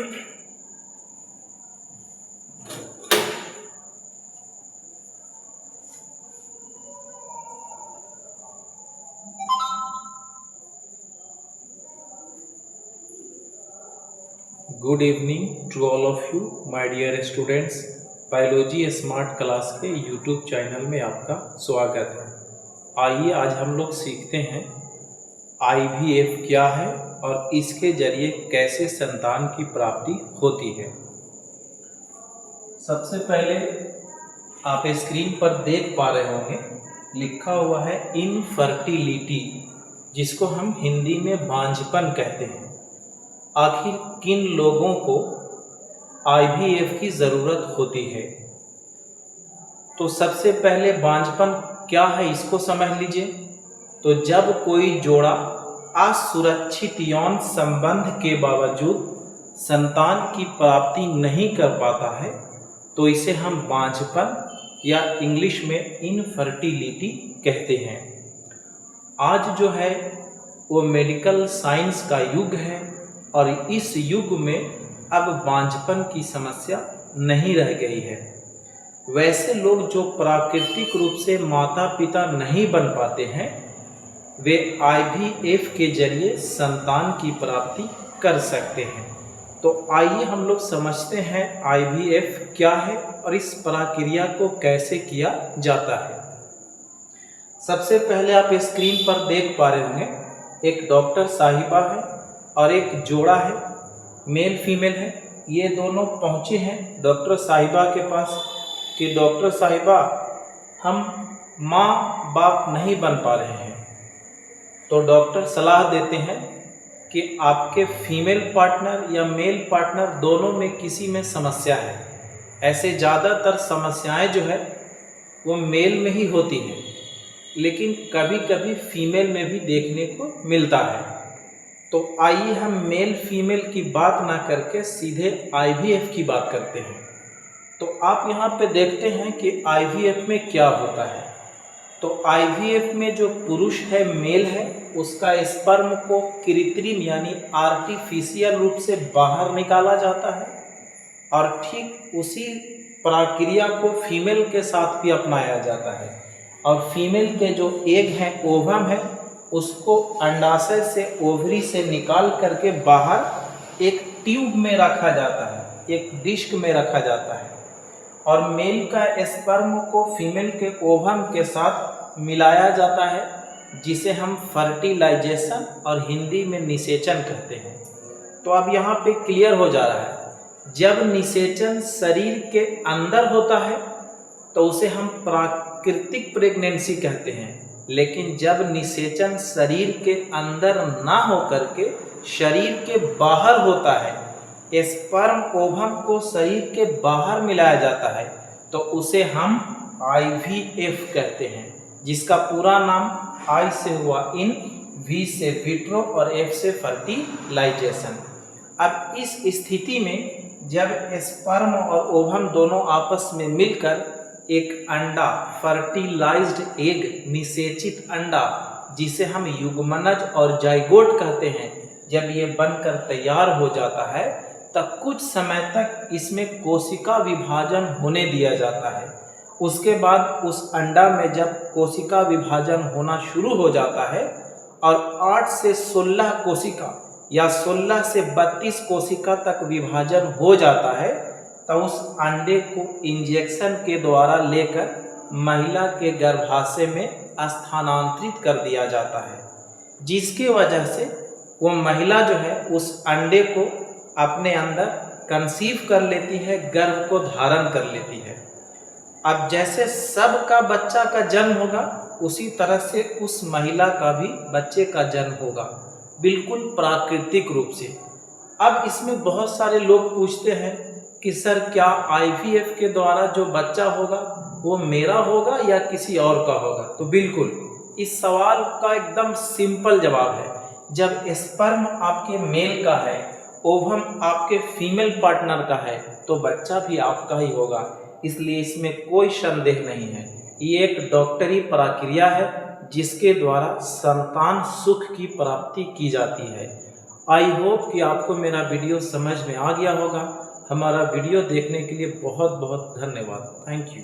Good evening to all of you my dear students. Biology smart class के YouTube channel में आपका स्वागत है। आइए आज हम लोग सीखते हैं आईवीएफ क्या है और इसके जरिए कैसे संतान की प्राप्ति होती है। सबसे पहले आप स्क्रीन पर देख पा रहे होंगे लिखा हुआ है इनफर्टिलिटी, जिसको हम हिंदी में बांझपन कहते हैं। आखिर किन लोगों को आईवीएफ की ज़रूरत होती है? तो सबसे पहले बांझपन क्या है इसको समझ लीजिए। तो जब कोई जोड़ा असुरक्षित यौन संबंध के बावजूद संतान की प्राप्ति नहीं कर पाता है तो इसे हम बांझपन या इंग्लिश में इनफर्टिलिटी कहते हैं। आज जो है वो मेडिकल साइंस का युग है और इस युग में अब बांझपन की समस्या नहीं रह गई है। वैसे लोग जो प्राकृतिक रूप से माता पिता नहीं बन पाते हैं वे आईवीएफ के जरिए संतान की प्राप्ति कर सकते हैं। तो आइए हम लोग समझते हैं आईवीएफ क्या है और इस प्रक्रिया को कैसे किया जाता है। सबसे पहले आप स्क्रीन पर देख पा रहे होंगे एक डॉक्टर साहिबा है और एक जोड़ा है, मेल फीमेल है। ये दोनों पहुँचे हैं डॉक्टर साहिबा के पास कि डॉक्टर साहिबा हम माँ बाप नहीं बन पा रहे हैं। तो डॉक्टर सलाह देते हैं कि आपके फीमेल पार्टनर या मेल पार्टनर दोनों में किसी में समस्या है। ऐसे ज़्यादातर समस्याएं जो है वो मेल में ही होती हैं, लेकिन कभी कभी फीमेल में भी देखने को मिलता है। तो आइए हम मेल फीमेल की बात ना करके सीधे आईवीएफ की बात करते हैं। तो आप यहाँ पे देखते हैं कि आईवीएफ में क्या होता है। तो आईवीएफ में जो पुरुष है, मेल है, उसका स्पर्म को कृत्रिम यानी आर्टिफिशियल रूप से बाहर निकाला जाता है और ठीक उसी प्रक्रिया को फीमेल के साथ भी अपनाया जाता है। और फीमेल के जो एग हैं, ओवम है, उसको अंडाशय से ओवरी से निकाल करके बाहर एक ट्यूब में रखा जाता है, एक डिस्क में रखा जाता है और मेल का स्पर्म को फीमेल के ओवम के साथ मिलाया जाता है, जिसे हम फर्टिलाइजेशन और हिंदी में निषेचन कहते हैं। तो अब यहाँ पे क्लियर हो जा रहा है, जब निषेचन शरीर के अंदर होता है तो उसे हम प्राकृतिक प्रेगनेंसी कहते हैं, लेकिन जब निषेचन शरीर के अंदर ना हो करके शरीर के बाहर होता है, स्पर्म ओवम को शरीर के बाहर मिलाया जाता है, तो उसे हम आईवीएफ कहते हैं, जिसका पूरा नाम आई से हुआ इन, वी से विट्रो और एफ से फर्टिलाइजेशन। अब इस स्थिति में जब स्पर्म और ओवम दोनों आपस में मिलकर एक अंडा, फर्टिलाइज्ड एग, निषेचित अंडा, जिसे हम युग्मनज और जाइगोट कहते हैं, जब ये बनकर तैयार हो जाता है तब कुछ समय तक इसमें कोशिका विभाजन होने दिया जाता है। उसके बाद उस अंडा में जब कोशिका विभाजन होना शुरू हो जाता है और 8 से 16 कोशिका या 16 से 32 कोशिका तक विभाजन हो जाता है, तो उस अंडे को इंजेक्शन के द्वारा लेकर महिला के गर्भाशय में स्थानांतरित कर दिया जाता है, जिसकी वजह से वो महिला जो है उस अंडे को अपने अंदर कंसीव कर लेती है, गर्भ को धारण कर लेती है। अब जैसे सबका बच्चा का जन्म होगा उसी तरह से उस महिला का भी बच्चे का जन्म होगा, बिल्कुल प्राकृतिक रूप से। अब इसमें बहुत सारे लोग पूछते हैं कि सर क्या आईवीएफ के द्वारा जो बच्चा होगा वो मेरा होगा या किसी और का होगा? तो बिल्कुल, इस सवाल का एकदम सिंपल जवाब है, जब स्पर्म आपके मेल का है, ओवम आपके फीमेल पार्टनर का है, तो बच्चा भी आपका ही होगा। इसलिए इसमें कोई संदेह नहीं है। ये एक डॉक्टरी प्रक्रिया है जिसके द्वारा संतान सुख की प्राप्ति की जाती है आई होप कि आपको मेरा वीडियो समझ में आ गया होगा। हमारा वीडियो देखने के लिए बहुत बहुत धन्यवाद। Thank you.